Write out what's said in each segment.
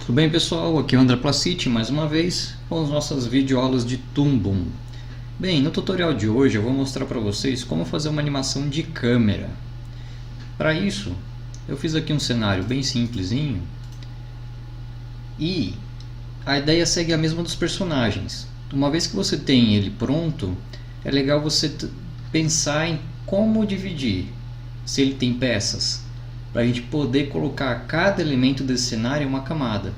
Tudo bem, pessoal? Aqui é o André Placiti mais uma vez com as nossas videoaulas de Toon Boom. Bem, no tutorial de hoje eu vou mostrar para vocês como fazer uma animação de câmera. Para isso, eu fiz aqui um cenário bem simplesinho e a ideia segue a mesma dos personagens. Uma vez que você tem ele pronto, é legal você pensar em como dividir, se ele tem peças, para a gente poder colocar cada elemento desse cenário em uma camada.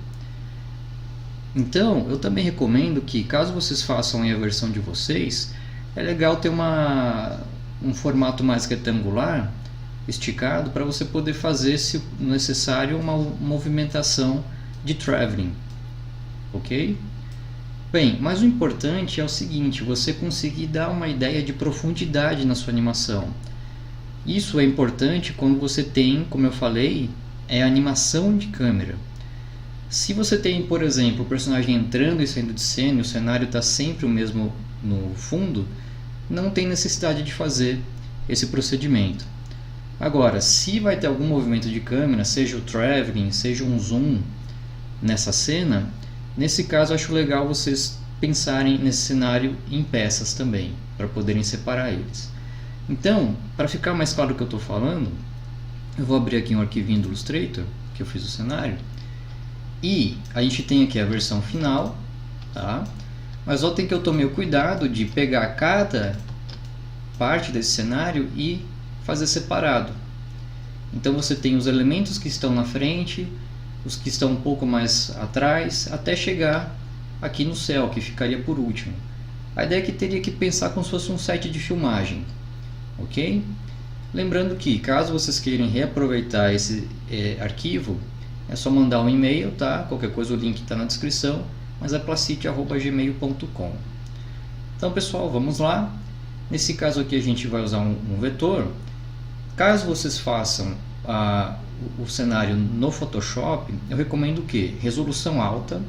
Então, eu também recomendo que, caso vocês façam a versão de vocês, é legal ter um formato mais retangular, esticado, para você poder fazer, se necessário, uma movimentação de traveling, ok? Bem, mas o importante é o seguinte, você conseguir dar uma ideia de profundidade na sua animação. Isso é importante quando você tem, como eu falei, animação de câmera. Se você tem, por exemplo, o personagem entrando e saindo de cena e o cenário está sempre o mesmo no fundo, não tem necessidade de fazer esse procedimento. Agora, se vai ter algum movimento de câmera, seja o traveling, seja um zoom nessa cena, nesse caso acho legal vocês pensarem nesse cenário em peças também, para poderem separar eles. Então, para ficar mais claro o que eu estou falando, eu vou abrir aqui um arquivinho do Illustrator, que eu fiz o cenário, e a gente tem aqui a versão final, tá? Mas tem que eu tomei o cuidado de pegar cada parte desse cenário e fazer separado. Então você tem os elementos que estão na frente, os que estão um pouco mais atrás, até chegar aqui no céu, que ficaria por último. A ideia é que teria que pensar como se fosse um set de filmagem. Ok? Lembrando que, caso vocês queiram reaproveitar esse arquivo, é só mandar um e-mail, tá? Qualquer coisa o link está na descrição, mas é placiti@gmail.com. Então, pessoal, vamos lá. Nesse caso aqui a gente vai usar um vetor. Caso vocês façam o cenário no Photoshop, eu recomendo que resolução alta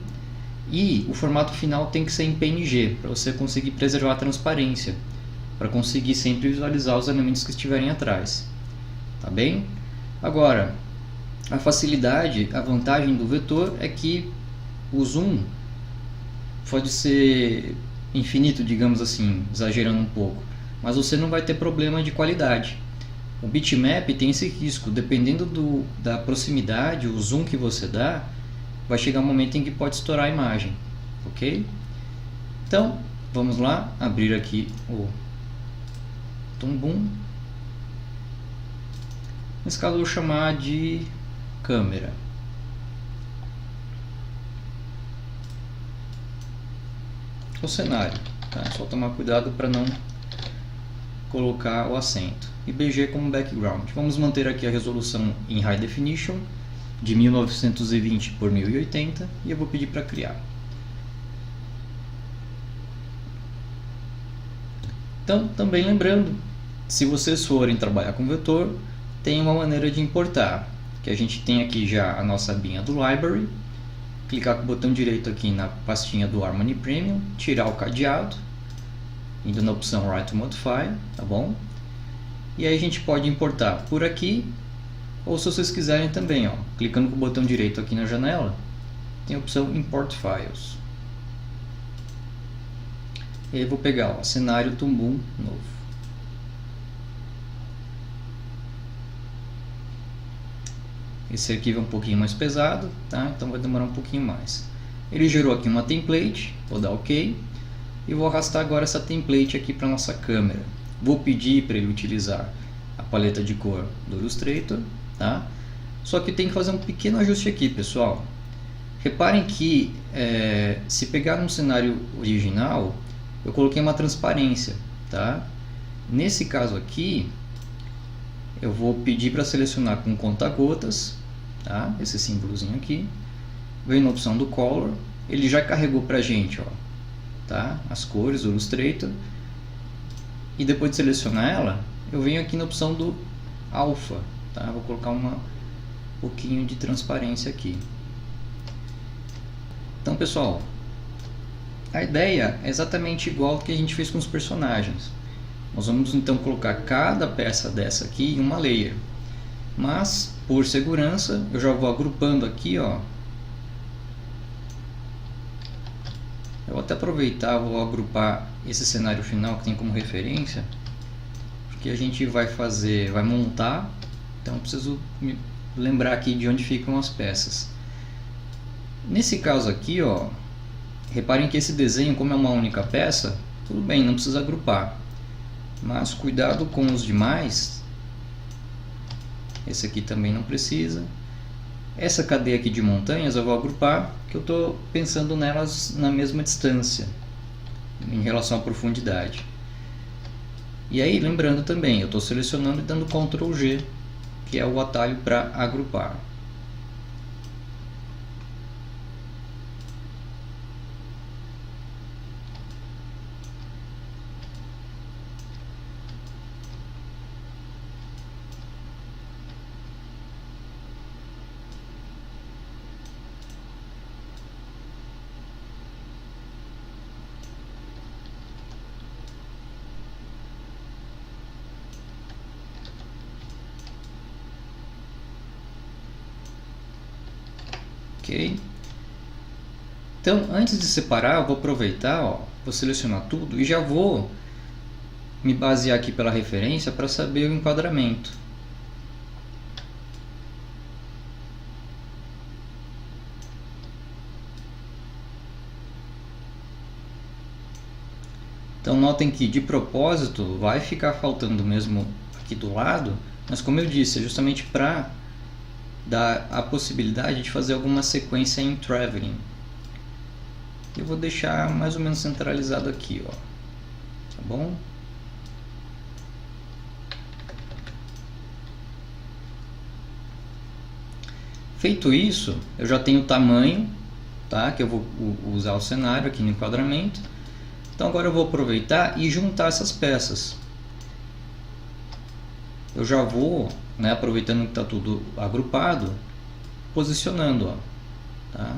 e o formato final tem que ser em PNG, para você conseguir preservar a transparência, para conseguir sempre visualizar os elementos que estiverem atrás, tá bem? Agora, a facilidade, a vantagem do vetor é que o zoom pode ser infinito, digamos assim, exagerando um pouco, mas você não vai ter problema de qualidade. O bitmap tem esse risco, dependendo da proximidade, o zoom que você dá, vai chegar um momento em que pode estourar a imagem, ok? Então, vamos lá, abrir aqui o Toon Boom. Nesse caso eu vou chamar de câmera. O cenário, tá? Só tomar cuidado para não colocar o acento. E BG como background. Vamos manter aqui a resolução em High Definition de 1920 por 1080 e eu vou pedir para criar. Então, também lembrando, se vocês forem trabalhar com vetor, tem uma maneira de importar, que a gente tem aqui já a nossa abinha do Library, clicar com o botão direito aqui na pastinha do Harmony Premium, tirar o cadeado, indo na opção Write to Modify, tá bom? E aí a gente pode importar por aqui, ou se vocês quiserem também, ó, clicando com o botão direito aqui na janela, tem a opção Import Files. E aí eu vou pegar o cenário Toon Boom novo. Esse arquivo é um pouquinho mais pesado, tá? Então vai demorar um pouquinho mais. Ele gerou aqui uma template, vou dar OK. E vou arrastar agora essa template aqui para nossa câmera. Vou pedir para ele utilizar a paleta de cor do Illustrator, tá? Só que tem que fazer um pequeno ajuste aqui, pessoal. Reparem que se pegar um cenário original, eu coloquei uma transparência, tá? Nesse caso aqui, eu vou pedir para selecionar com conta-gotas, tá? Esse símbolozinho aqui. Venho na opção do Color, ele já carregou para a gente, ó, tá? As cores do Illustrator. E depois de selecionar ela, eu venho aqui na opção do Alpha, tá? Vou colocar um pouquinho de transparência aqui. Então, pessoal, a ideia é exatamente igual que a gente fez com os personagens. Nós vamos então colocar cada peça dessa aqui em uma layer. Mas, por segurança, eu já vou agrupando aqui, ó, até aproveitar, vou agrupar esse cenário final que tem como referência, porque a gente vai montar, então preciso me lembrar aqui de onde ficam as peças. Nesse caso aqui, ó, reparem que esse desenho, como é uma única peça, tudo bem, não precisa agrupar, mas cuidado com os demais. Esse aqui também não precisa. Essa cadeia aqui de montanhas eu vou agrupar, que eu estou pensando nelas na mesma distância em relação à profundidade. E aí, lembrando também, eu estou selecionando e dando Ctrl G, que é o atalho para agrupar. Ok? Então, antes de separar, eu vou aproveitar, ó, vou selecionar tudo e já vou me basear aqui pela referência para saber o enquadramento. Então notem que de propósito vai ficar faltando mesmo aqui do lado, mas como eu disse, é justamente para dar a possibilidade de fazer alguma sequência em traveling. Eu vou deixar mais ou menos centralizado aqui, ó. Tá bom? Feito isso, eu já tenho o tamanho, tá? Que eu vou usar o cenário aqui no enquadramento. Então agora eu vou aproveitar e juntar essas peças. Eu já vou, né, aproveitando que está tudo agrupado, posicionando, ó, tá?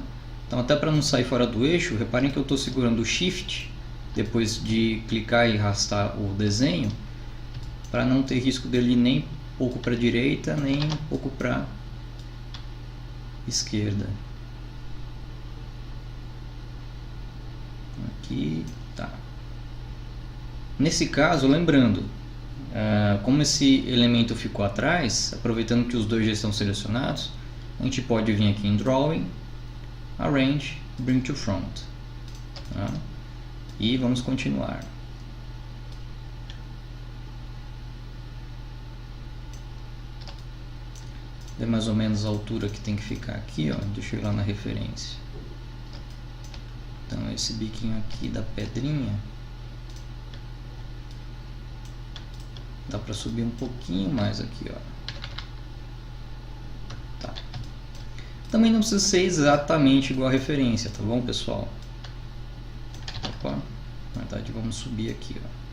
Então, até para não sair fora do eixo, reparem que eu estou segurando o Shift depois de clicar e arrastar o desenho, para não ter risco dele ir nem um pouco para a direita, nem um pouco para a esquerda. Aqui, tá. Nesse caso, lembrando, como esse elemento ficou atrás, aproveitando que os dois já estão selecionados, a gente pode vir aqui em Drawing, Arrange, Bring to Front, tá? E vamos continuar. É mais ou menos a altura que tem que ficar aqui, ó. Deixa eu ir lá na referência. Então esse biquinho aqui da pedrinha dá para subir um pouquinho mais aqui, ó. Tá. Também não precisa ser exatamente igual a referência, tá bom, pessoal? Opa, na verdade vamos subir aqui, ó.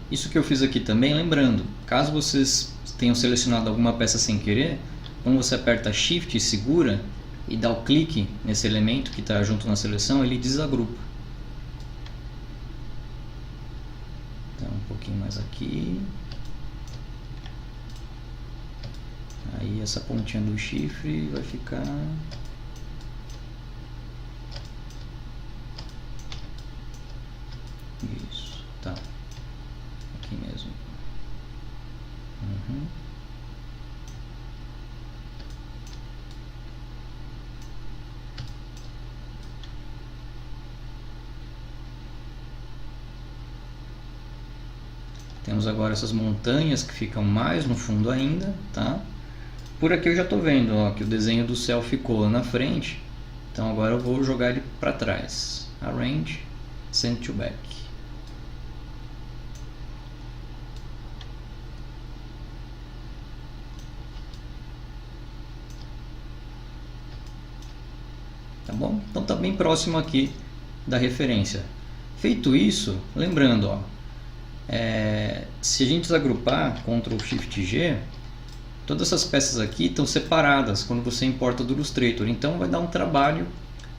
Isso que eu fiz aqui também, lembrando, caso vocês tenham selecionado alguma peça sem querer, quando você aperta Shift e segura e dá o clique nesse elemento que está junto na seleção, ele desagrupa. Então um pouquinho mais aqui. Aí essa pontinha do chifre vai ficar... Isso, tá. Aqui mesmo. Uhum. Temos agora essas montanhas que ficam mais no fundo ainda, tá? Por aqui eu já estou vendo, ó, que o desenho do céu ficou na frente, então agora eu vou jogar ele para trás. Arrange, Send to Back. Tá bom? Então está bem próximo aqui da referência. Feito isso, lembrando, ó, se a gente desagrupar, Ctrl Shift G, todas essas peças aqui estão separadas quando você importa do Illustrator, então vai dar um trabalho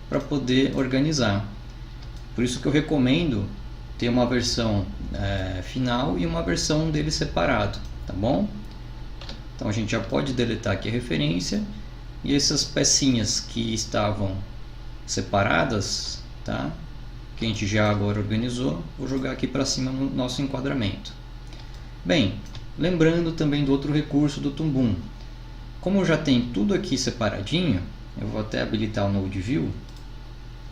para poder organizar. Por isso que eu recomendo ter uma versão final e uma versão dele separado, tá bom? Então a gente já pode deletar aqui a referência, e essas pecinhas que estavam separadas, tá? Que a gente já agora organizou, vou jogar aqui para cima no nosso enquadramento. Bem, lembrando também do outro recurso do Toon Boom. Como já tem tudo aqui separadinho, eu vou até habilitar o Node View,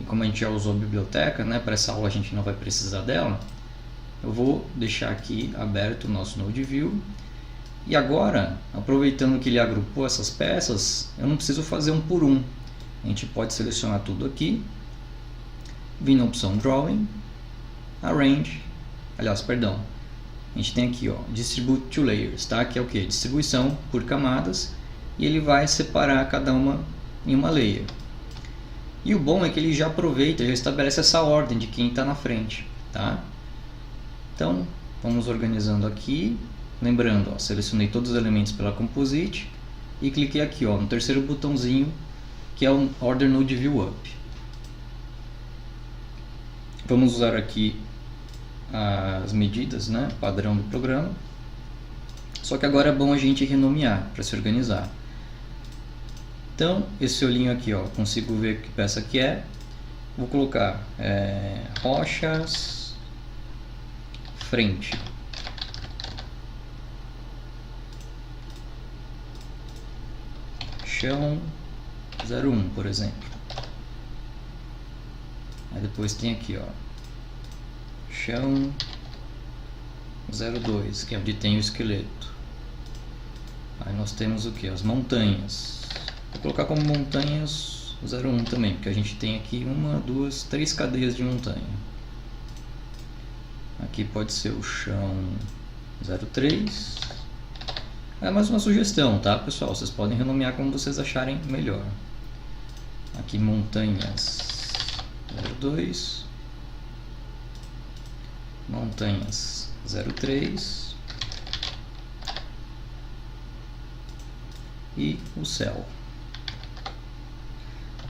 e como a gente já usou a biblioteca, né, para essa aula a gente não vai precisar dela, eu vou deixar aqui aberto o nosso Node View. E agora, aproveitando que ele agrupou essas peças, eu não preciso fazer um por um. A gente pode selecionar tudo aqui, vir na opção Drawing, Arrange, aliás, perdão, a gente tem aqui, ó, Distribute to Layers, tá? Que é o que? Distribuição por camadas, e ele vai separar cada uma em uma layer. E o bom é que ele já aproveita, já estabelece essa ordem de quem está na frente, tá? Então, vamos organizando aqui. Lembrando, ó, selecionei todos os elementos pela Composite e cliquei aqui, ó, no terceiro botãozinho, que é o Order Node View Up. Vamos usar aqui as medidas, né, padrão do programa. Só que agora é bom a gente renomear para se organizar. Então, esse olhinho aqui, ó, consigo ver que peça que é. Vou colocar rochas frente. Chão 01, por exemplo. Aí depois tem aqui, ó, chão 02, que é onde tem o esqueleto. Aí nós temos o que? As montanhas. Vou colocar como montanhas 01 também, porque a gente tem aqui 1, 2, 3 cadeias de montanha. Aqui pode ser o chão 03. É mais uma sugestão, tá, pessoal? Vocês podem renomear como vocês acharem melhor. Aqui montanhas 02, montanhas 03 e o céu.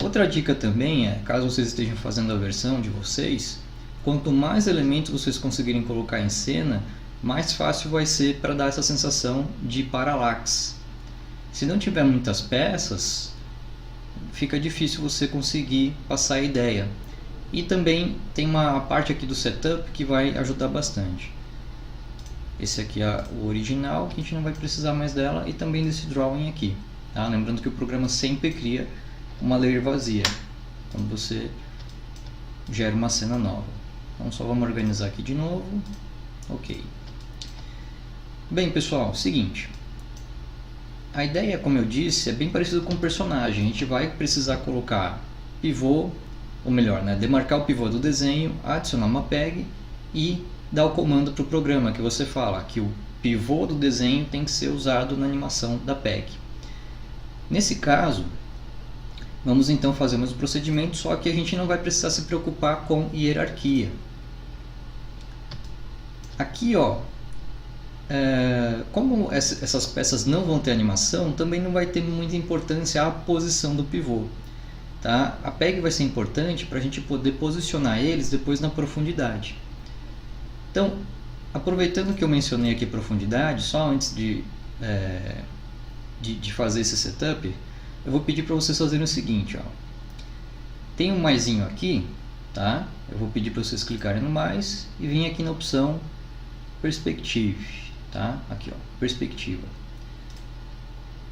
Outra dica também é, caso vocês estejam fazendo a versão de vocês, quanto mais elementos vocês conseguirem colocar em cena, mais fácil vai ser para dar essa sensação de paralaxe. Se não tiver muitas peças, fica difícil você conseguir passar a ideia. E também tem uma parte aqui do setup que vai ajudar bastante. Esse aqui é o original, que a gente não vai precisar mais dela, e também desse drawing aqui, tá? Lembrando que o programa sempre cria uma layer vazia quando você gera uma cena nova. Então só vamos organizar aqui de novo. Ok. Bem, pessoal, seguinte. A ideia, como eu disse, é bem parecido com o personagem. A gente vai precisar colocar pivô, ou melhor, né, demarcar o pivô do desenho, adicionar uma PEG e dar o comando para o programa que você fala que o pivô do desenho tem que ser usado na animação da PEG. Nesse caso, vamos então fazer o mesmo procedimento, só que a gente não vai precisar se preocupar com hierarquia. Aqui, ó, como essas peças não vão ter animação, também não vai ter muita importância a posição do pivô, tá? A PEG vai ser importante para a gente poder posicionar eles depois na profundidade. Então, aproveitando que eu mencionei aqui profundidade, só antes de fazer esse setup, eu vou pedir para vocês fazerem o seguinte, ó. Tem um maisinho aqui, tá? Eu vou pedir para vocês clicarem no mais e vir aqui na opção Perspective, tá? Aqui, ó, perspectiva.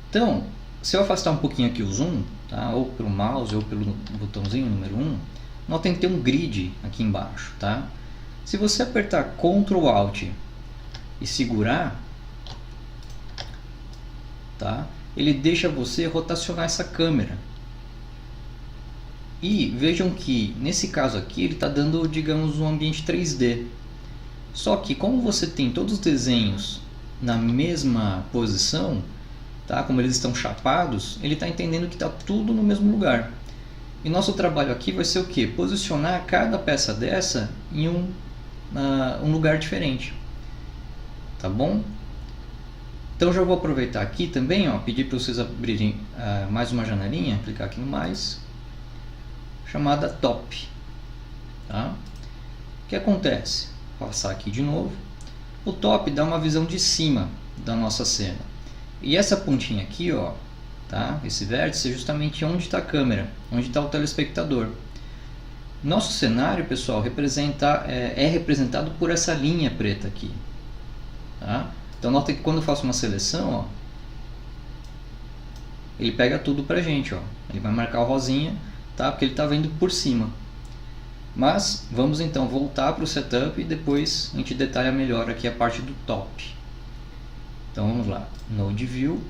Então, se eu afastar um pouquinho aqui o zoom, tá? Ou pelo mouse ou pelo botãozinho número 1, notem que tem um grid aqui embaixo, tá? Se você apertar Ctrl Alt e segurar, tá? Ele deixa você rotacionar essa câmera. E vejam que nesse caso aqui ele está dando, digamos, um ambiente 3D. Só que como você tem todos os desenhos na mesma posição, tá? Como eles estão chapados, ele está entendendo que está tudo no mesmo lugar. E nosso trabalho aqui vai ser o que? Posicionar cada peça dessa em um lugar diferente. Tá bom? Então já vou aproveitar aqui também, ó, pedir para vocês abrirem mais uma janelinha, clicar aqui no mais, chamada Top. Tá? O que acontece? Vou passar aqui de novo. O Top dá uma visão de cima da nossa cena. E essa pontinha aqui, ó, tá? Esse vértice é justamente onde está a câmera, onde está o telespectador. Nosso cenário, pessoal, é representado por essa linha preta aqui. Tá? Então nota que quando eu faço uma seleção, ó, ele pega tudo pra gente, ó. Ele vai marcar o rosinha, tá? Porque ele está vendo por cima. Mas vamos então voltar para o setup e depois a gente detalha melhor aqui a parte do top. Então vamos lá, Node View.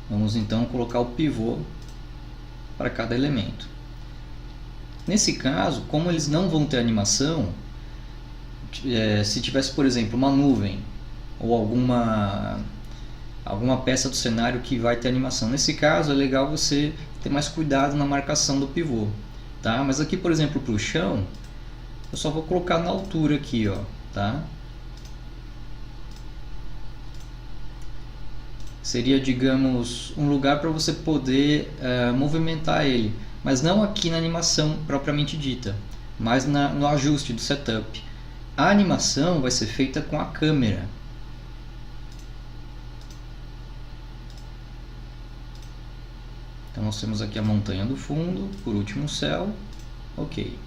Vamos então colocar o pivô para cada elemento. Nesse caso, como eles não vão ter animação, se tivesse, por exemplo, uma nuvem ou alguma peça do cenário que vai ter animação, nesse caso é legal você ter mais cuidado na marcação do pivô. Tá? Mas aqui, por exemplo, para o chão, eu só vou colocar na altura aqui, ó, tá? Seria, digamos, um lugar para você poder movimentar ele, mas não aqui na animação propriamente dita, mas no ajuste do setup. A animação vai ser feita com a câmera. Então nós temos aqui a montanha do fundo, por último o céu, ok.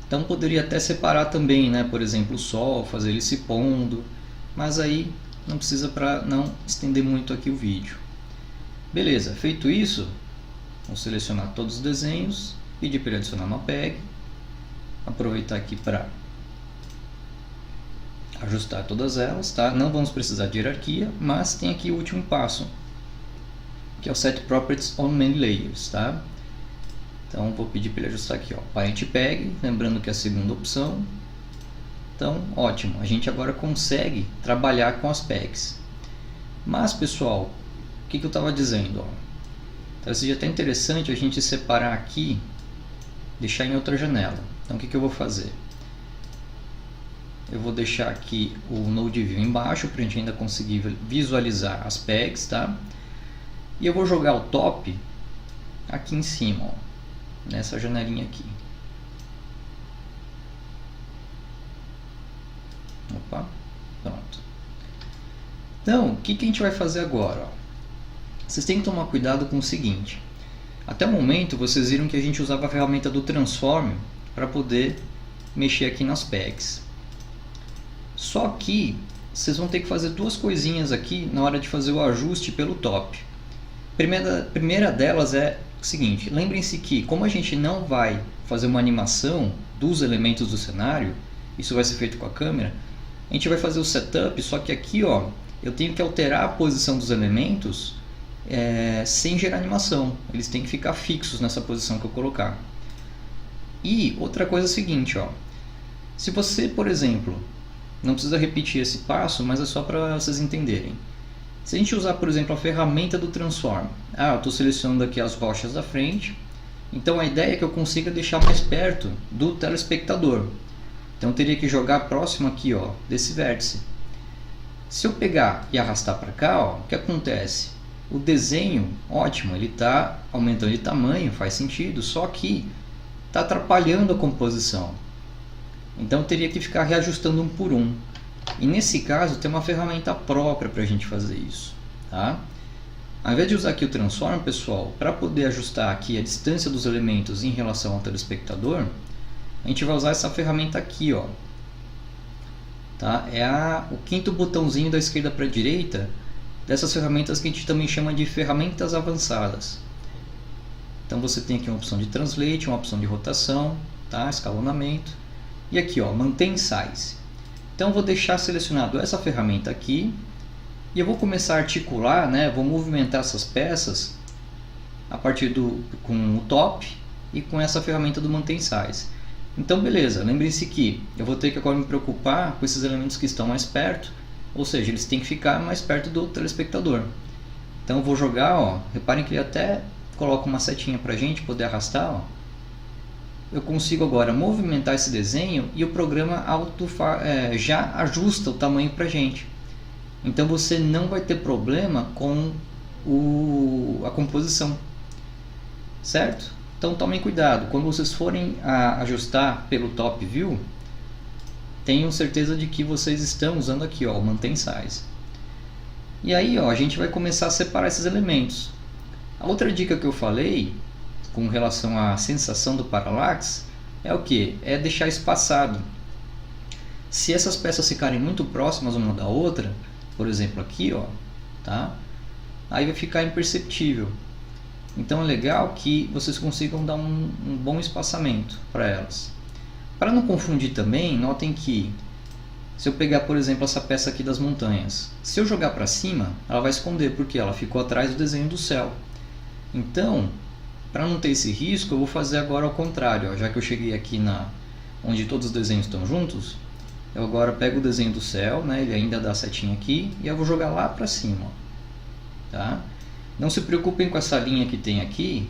Então poderia até separar também, né, por exemplo, o sol, fazer ele se pondo, mas aí não precisa para não estender muito aqui o vídeo. Beleza, feito isso, vamos selecionar todos os desenhos, pedir para ele adicionar uma PEG, aproveitar aqui para ajustar todas elas, tá? Não vamos precisar de hierarquia, mas tem aqui o último passo, que é o Set Properties on Main Layers, tá? Então vou pedir para ele ajustar aqui, ó, Parent PEG, lembrando que é a segunda opção. Então, ótimo, a gente agora consegue trabalhar com as PEGs. Mas, pessoal, o que eu estava dizendo? Ó? Talvez seja até interessante a gente separar aqui, deixar em outra janela. Então, o que eu vou fazer? Eu vou deixar aqui o Node View embaixo, para a gente ainda conseguir visualizar as PEGs, tá? E eu vou jogar o top aqui em cima, ó, nessa janelinha aqui. Opa, pronto. Então, o que a gente vai fazer agora? Ó? Vocês têm que tomar cuidado com o seguinte. Até o momento, vocês viram que a gente usava a ferramenta do Transform para poder mexer aqui nas PEGs. Só que vocês vão ter que fazer duas coisinhas aqui na hora de fazer o ajuste pelo top. Primeira delas é o seguinte, lembrem-se que como a gente não vai fazer uma animação dos elementos do cenário, isso vai ser feito com a câmera, a gente vai fazer o setup, só que aqui, ó, eu tenho que alterar a posição dos elementos sem gerar animação, eles têm que ficar fixos nessa posição que eu colocar. E outra coisa é a seguinte, ó, se você, por exemplo, não precisa repetir esse passo, mas é só para vocês entenderem. Se a gente usar, por exemplo, a ferramenta do Transform, eu estou selecionando aqui as rochas da frente, então a ideia é que eu consiga deixar mais perto do telespectador. Então eu teria que jogar próximo aqui, ó, desse vértice. Se eu pegar e arrastar para cá, ó, o que acontece? O desenho, ótimo, ele está aumentando de tamanho, faz sentido, só que está atrapalhando a composição. Então eu teria que ficar reajustando um por um. E nesse caso tem uma ferramenta própria para a gente fazer isso, tá? Ao invés de usar aqui o Transform, pessoal, para poder ajustar aqui a distância dos elementos em relação ao telespectador, a gente vai usar essa ferramenta aqui, ó. Tá? É o quinto botãozinho da esquerda para a direita dessas ferramentas que a gente também chama de ferramentas avançadas. Então você tem aqui uma opção de Translate, uma opção de rotação, tá? Escalonamento, e aqui, ó, Maintain Size. Então eu vou deixar selecionado essa ferramenta aqui e eu vou começar a articular, né? Vou movimentar essas peças a partir com o top e com essa ferramenta do Maintain Size. Então beleza, lembrem-se que eu vou ter que agora me preocupar com esses elementos que estão mais perto, ou seja, eles têm que ficar mais perto do telespectador. Então eu vou jogar, ó, reparem que ele até coloca uma setinha para a gente poder arrastar, ó. eu consigo agora movimentar esse desenho e o programa já ajusta o tamanho para gente. Então você não vai ter problema com a composição, certo? Então tomem cuidado, quando vocês forem ajustar pelo Top View, tenham certeza de que vocês estão usando aqui, ó, o Maintain Size. E aí, ó, a gente vai começar a separar esses elementos. A outra dica que eu falei com relação à sensação do Parallax é o que? É deixar espaçado. Se essas peças ficarem muito próximas uma da outra, por exemplo aqui, ó, tá? Aí vai ficar imperceptível. Então é legal que vocês consigam dar um bom espaçamento para elas. Para não confundir também, notem que se eu pegar, por exemplo, essa peça aqui das montanhas, se eu jogar para cima, ela vai esconder, porque ela ficou atrás do desenho do céu. Então, para não ter esse risco, eu vou fazer agora ao contrário, ó. Já que eu cheguei aqui onde todos os desenhos estão juntos, eu agora pego o desenho do céu, né, ele ainda dá setinha aqui, e eu vou jogar lá para cima, ó. Tá? Não se preocupem com essa linha que tem aqui,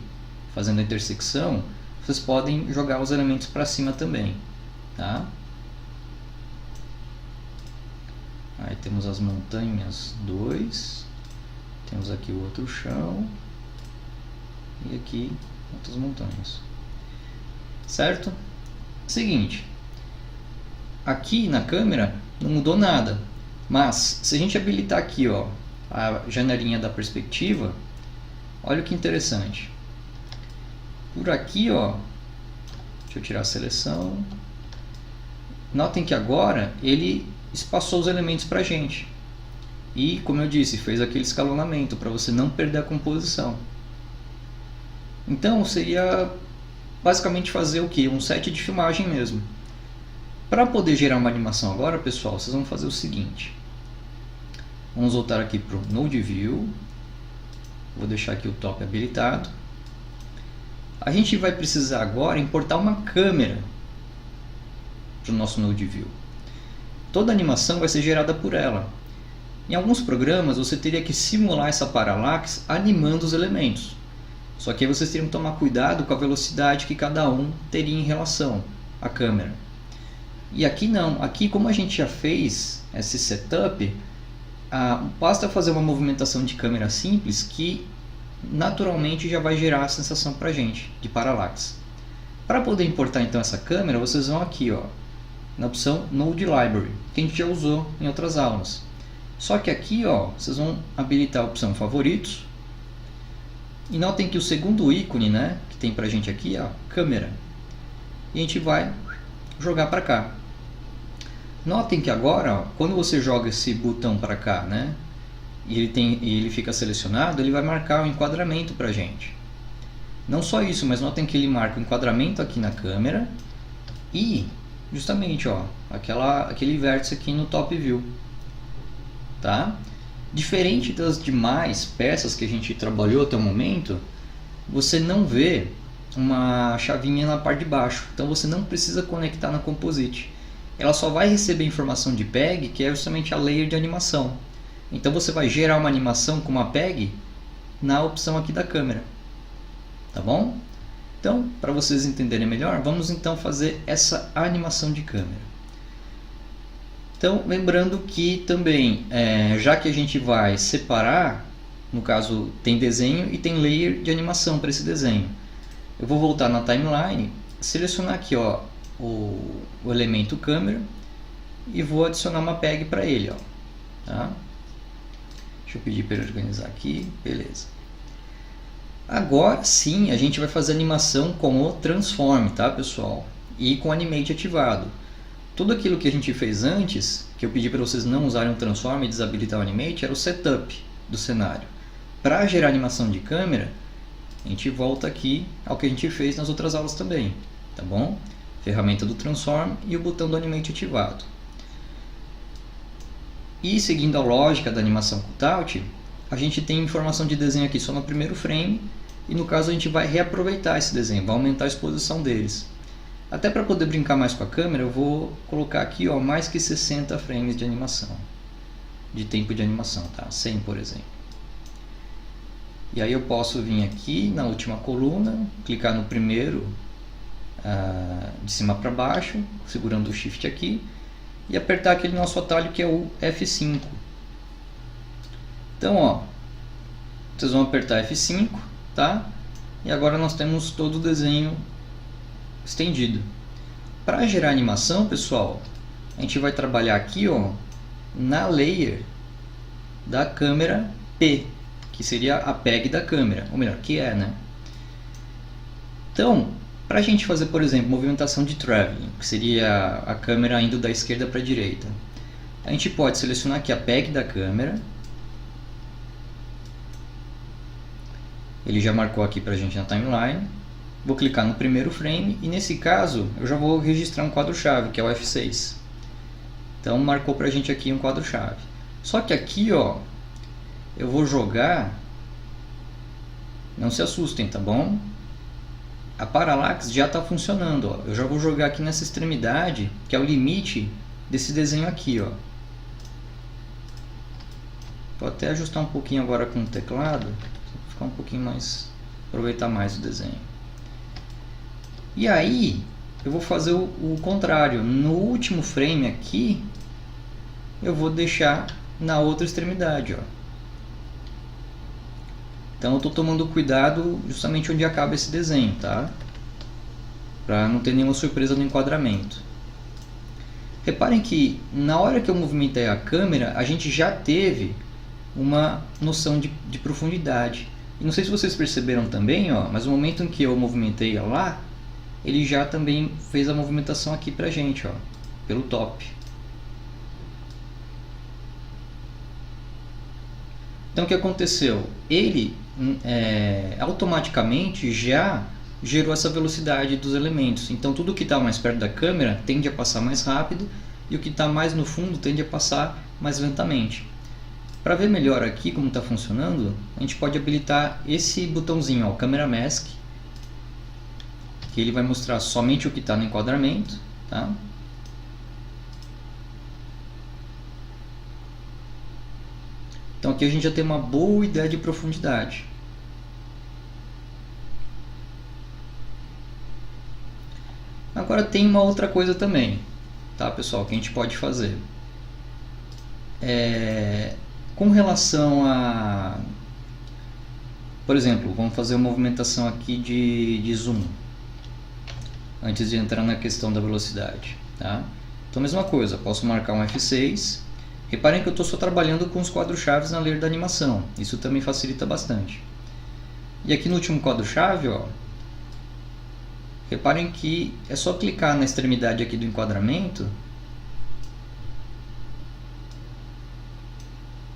fazendo a intersecção, vocês podem jogar os elementos para cima também. Tá? Aí temos as montanhas 2, temos aqui o outro chão, e aqui outras montanhas. Certo? Seguinte, aqui na câmera não mudou nada, mas se a gente habilitar aqui, ó, a janelinha da perspectiva, olha que interessante. Por aqui, ó, deixa eu tirar a seleção. Notem que agora ele espaçou os elementos para a gente. E, como eu disse, fez aquele escalonamento para você não perder a composição. Então, seria basicamente fazer o que? Um set de filmagem mesmo. Para poder gerar uma animação agora, pessoal, vocês vão fazer o seguinte. Vamos voltar aqui para o Node View. Vou deixar aqui o top habilitado. A gente vai precisar agora importar uma câmera para o nosso Node View. Toda animação vai ser gerada por ela. Em alguns programas você teria que simular essa parallax animando os elementos. Só que aí vocês teriam que tomar cuidado com a velocidade que cada um teria em relação à câmera. E aqui não. Aqui, como a gente já fez esse setup, basta fazer uma movimentação de câmera simples que naturalmente já vai gerar a sensação para a gente de parallax. Para poder importar então essa câmera, vocês vão aqui, ó, na opção Node Library, que a gente já usou em outras aulas. Só que aqui, ó, vocês vão habilitar a opção Favoritos. E notem que o segundo ícone, né, que tem pra gente aqui, ó, câmera. E a gente vai jogar para cá. Notem que agora, ó, quando você joga esse botão para cá, né, e ele fica selecionado, ele vai marcar o enquadramento pra gente. Não só isso, mas notem que ele marca o enquadramento aqui na câmera e justamente, ó, aquele vértice aqui no Top View. Tá? Diferente das demais peças que a gente trabalhou até o momento, você não vê uma chavinha na parte de baixo, então você não precisa conectar na Composite. Ela só vai receber informação de PEG, que é justamente a layer de animação. Então você vai gerar uma animação com uma PEG na opção aqui da câmera. Tá bom? Então, para vocês entenderem melhor, vamos então fazer essa animação de câmera. Então, lembrando que também, já que a gente vai separar, no caso tem desenho e tem layer de animação para esse desenho. Eu vou voltar na timeline, selecionar aqui, ó, o elemento câmera e vou adicionar uma PEG para ele. Ó, tá? Deixa eu pedir para ele organizar aqui, beleza. Agora sim a gente vai fazer animação com o Transform, tá, pessoal? E com o Animate ativado. Tudo aquilo que a gente fez antes, que eu pedi para vocês não usarem o Transform e desabilitar o Animate, era o setup do cenário. Para gerar animação de câmera, a gente volta aqui ao que a gente fez nas outras aulas também, tá bom? Ferramenta do Transform e o botão do Animate ativado. E seguindo a lógica da animação cutout, a gente tem informação de desenho aqui só no primeiro frame, e no caso a gente vai reaproveitar esse desenho, vai aumentar a exposição deles. Até para poder brincar mais com a câmera, eu vou colocar aqui, ó, mais que 60 frames de animação, de tempo de animação, tá? 100, por exemplo. E aí eu posso vir aqui na última coluna, clicar no primeiro de cima para baixo, segurando o Shift aqui, e apertar aquele nosso atalho que é o F5. Então, ó, vocês vão apertar F5, tá? E agora nós temos todo o desenho estendido. Para gerar animação, pessoal, a gente vai trabalhar aqui, ó, na layer da câmera P, que seria a PEG da câmera, ou melhor, que é, né? Então, para a gente fazer, por exemplo, movimentação de traveling, que seria a câmera indo da esquerda para a direita, a gente pode selecionar aqui a PEG da câmera. Ele já marcou aqui para a gente na timeline. Vou clicar no primeiro frame e nesse caso eu já vou registrar um quadro-chave, que é o F6. Então marcou para a gente aqui um quadro-chave. Só que aqui, ó, eu vou jogar, não se assustem, tá bom? A Parallax já está funcionando, ó. Eu já vou jogar aqui nessa extremidade, que é o limite desse desenho aqui, ó. Vou até ajustar um pouquinho agora com o teclado, para ficar um pouquinho mais, aproveitar mais o desenho. E aí, eu vou fazer o contrário. No último frame aqui, eu vou deixar na outra extremidade, ó. Então eu estou tomando cuidado justamente onde acaba esse desenho, tá? Para não ter nenhuma surpresa no enquadramento. Reparem que na hora que eu movimentei a câmera, a gente já teve uma noção de profundidade. E não sei se vocês perceberam também, ó, mas no momento em que eu movimentei lá, ele já também fez a movimentação aqui pra gente, ó, pelo top. Então o que aconteceu? Ele automaticamente já gerou essa velocidade dos elementos. Então tudo que está mais perto da câmera tende a passar mais rápido e o que está mais no fundo tende a passar mais lentamente. Para ver melhor aqui como está funcionando, a gente pode habilitar esse botãozinho, ó, Camera Mask, que ele vai mostrar somente o que está no enquadramento, tá? Então aqui a gente já tem uma boa ideia de profundidade. Agora tem uma outra coisa também, tá, pessoal, que a gente pode fazer. Com relação a, por exemplo, vamos fazer uma movimentação aqui de zoom, antes de entrar na questão da velocidade, tá? Então, mesma coisa, posso marcar um F6. Reparem que eu estou só trabalhando com os quadros-chave na layer da animação, isso também facilita bastante. E aqui no último quadro-chave, ó, reparem que é só clicar na extremidade aqui do enquadramento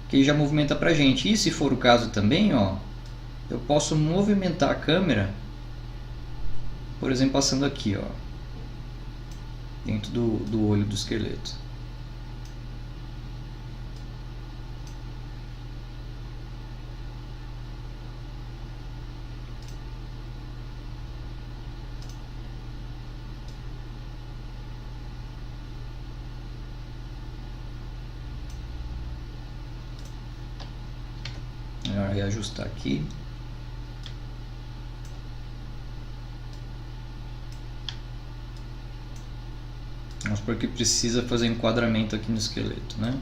que ele já movimenta pra gente. E se for o caso também, ó, eu posso movimentar a câmera, por exemplo, passando aqui, ó, dentro do olho do esqueleto. Melhor reajustar aqui. Vamos supor que precisa fazer enquadramento aqui no esqueleto, né?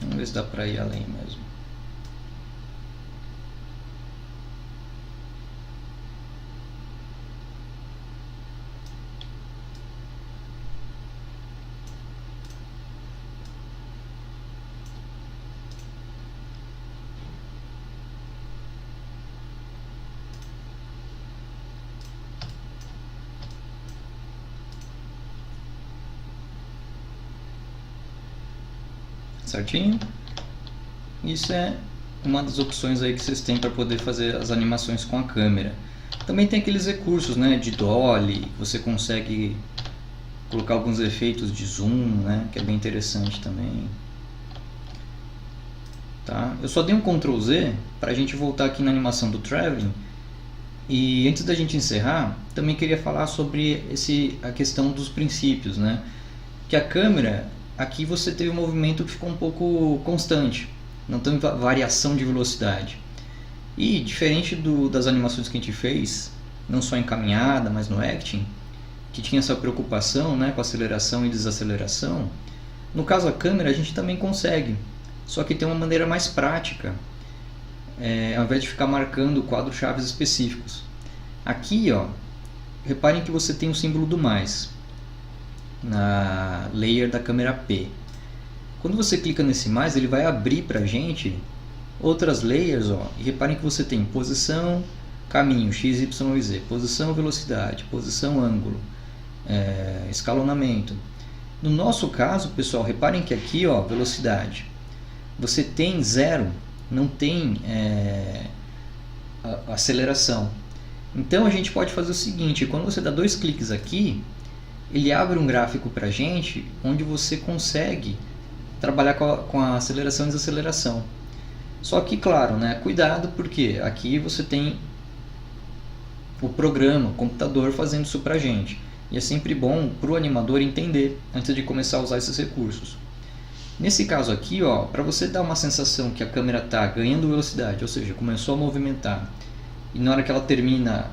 Vamos ver se dá para ir além mesmo. Certinho? Isso é uma das opções aí que vocês têm para poder fazer as animações com a câmera. Também tem aqueles recursos, né, de dolly, você consegue colocar alguns efeitos de zoom, né, que é bem interessante também. Tá? Eu só dei um Ctrl Z para a gente voltar aqui na animação do traveling. E antes da gente encerrar, também queria falar sobre a questão dos princípios, né? que a câmera, aqui você teve um movimento que ficou um pouco constante, não tem variação de velocidade. E diferente das animações que a gente fez, não só em caminhada, mas no acting, que tinha essa preocupação, né, com aceleração e desaceleração, no caso a câmera a gente também consegue, só que tem uma maneira mais prática, ao invés de ficar marcando quadros-chave específicos. Aqui, ó, reparem que você tem o símbolo do mais na layer da câmera P. Quando você clica nesse mais, ele vai abrir para a gente outras layers, ó, e reparem que você tem posição, caminho, x, y e z, posição, velocidade, posição, ângulo, escalonamento. No nosso caso, pessoal, reparem que aqui, ó, velocidade, você tem 0, não tem aceleração. Então a gente pode fazer o seguinte, quando você dá 2 cliques aqui, ele abre um gráfico para a gente, onde você consegue trabalhar com a aceleração e desaceleração. Só que, claro, né, cuidado, porque aqui você tem o programa, o computador fazendo isso para a gente. E é sempre bom para o animador entender antes de começar a usar esses recursos. Nesse caso aqui, para você dar uma sensação que a câmera está ganhando velocidade, ou seja, começou a movimentar, e na hora que ela termina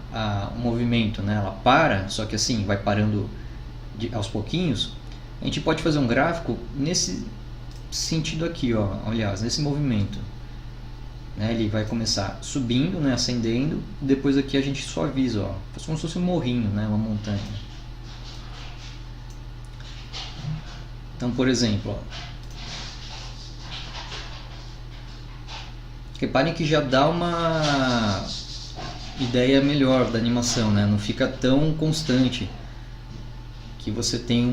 o movimento, né, ela para, só que assim, vai parando aos pouquinhos, a gente pode fazer um gráfico nesse sentido aqui, aliás, nesse movimento. Ele vai começar subindo, né, ascendendo, depois aqui a gente suaviza, faz como se fosse um morrinho, né, uma montanha. Então, por exemplo, reparem que já dá uma ideia melhor da animação, né, não fica tão constante, que você tem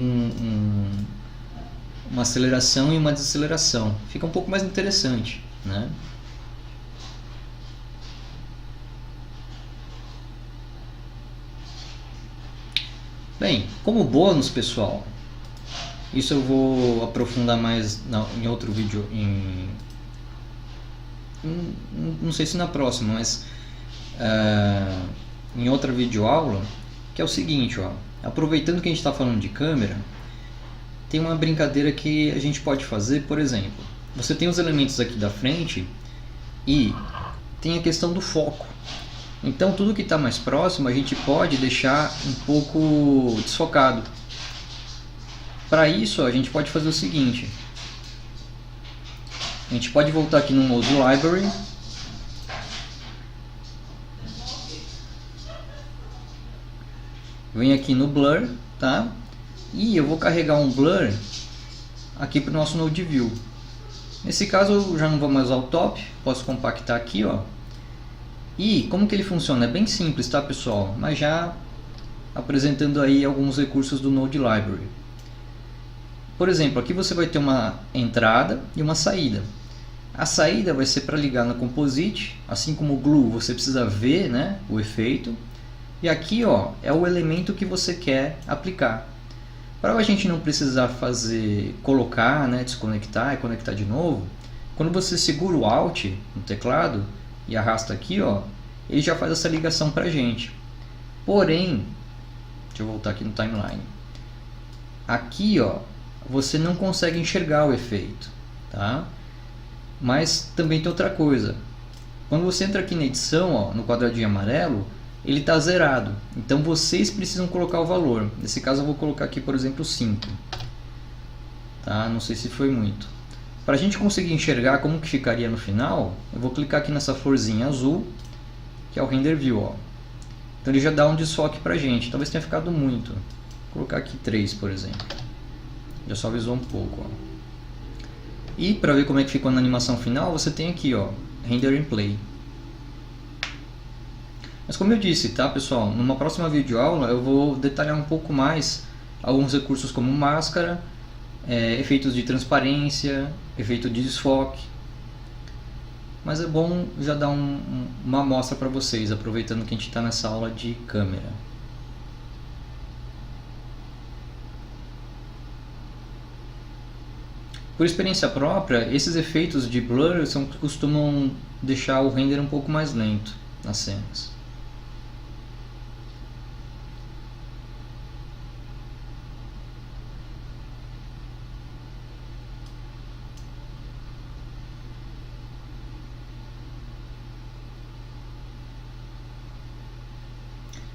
uma aceleração e uma desaceleração, fica um pouco mais interessante, né? Bem, como bônus, pessoal, isso eu vou aprofundar mais em outro vídeo, não sei se na próxima, mas em outra videoaula, que é o seguinte, aproveitando que a gente está falando de câmera, tem uma brincadeira que a gente pode fazer. Por exemplo, você tem os elementos aqui da frente e tem a questão do foco. Então tudo que está mais próximo a gente pode deixar um pouco desfocado. Para isso a gente pode fazer o seguinte, a gente pode voltar aqui no Node Library, vem aqui no Blur, tá? E eu vou carregar um Blur aqui para o nosso Node View. Nesse caso eu já não vou mais usar o top, posso compactar aqui, E como que ele funciona? É bem simples, tá, pessoal? Mas já apresentando aí alguns recursos do Node Library. Por exemplo, aqui você vai ter uma entrada e uma saída. A saída vai ser para ligar na Composite, assim como o Glue você precisa ver, né, o efeito. E aqui, é o elemento que você quer aplicar. Para a gente não precisar colocar, né, desconectar e conectar de novo, quando você segura o Alt no teclado e arrasta aqui, ele já faz essa ligação para a gente. Porém, deixa eu voltar aqui no timeline. Aqui, você não consegue enxergar o efeito, tá? Mas também tem outra coisa. Quando você entra aqui na edição, no quadradinho amarelo, ele está zerado. Então vocês precisam colocar o valor. Nesse caso eu vou colocar aqui, por exemplo, 5. Tá? Não sei se foi muito. Para a gente conseguir enxergar como que ficaria no final, eu vou clicar aqui nessa florzinha azul, que é o Render View. Então ele já dá um desfoque para a gente. Talvez tenha ficado muito. Vou colocar aqui 3, por exemplo. Já suavizou um pouco. E para ver como é que ficou na animação final, você tem aqui, Render and Play. Mas como eu disse, tá, pessoal, numa próxima videoaula eu vou detalhar um pouco mais alguns recursos como máscara, efeitos de transparência, efeito de desfoque. Mas é bom já dar uma amostra para vocês, aproveitando que a gente está nessa aula de câmera. Por experiência própria, esses efeitos de blur costumam deixar o render um pouco mais lento nas cenas.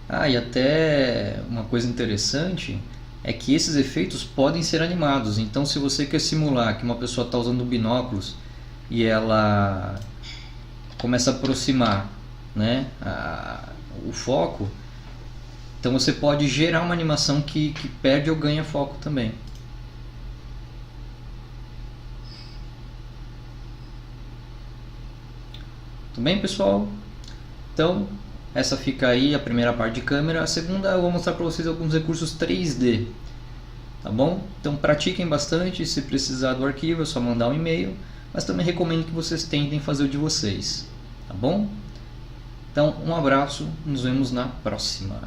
Ah, e até uma coisa interessante é que esses efeitos podem ser animados. Então, se você quer simular que uma pessoa está usando binóculos e ela começa a aproximar, né, o foco, então você pode gerar uma animação que perde ou ganha foco também. Tudo bem, pessoal? Então, essa fica aí a primeira parte de câmera. A segunda eu vou mostrar para vocês alguns recursos 3D. Tá bom? Então pratiquem bastante. Se precisar do arquivo é só mandar um e-mail. Mas também recomendo que vocês tentem fazer o de vocês. Tá bom? Então, um abraço. Nos vemos na próxima.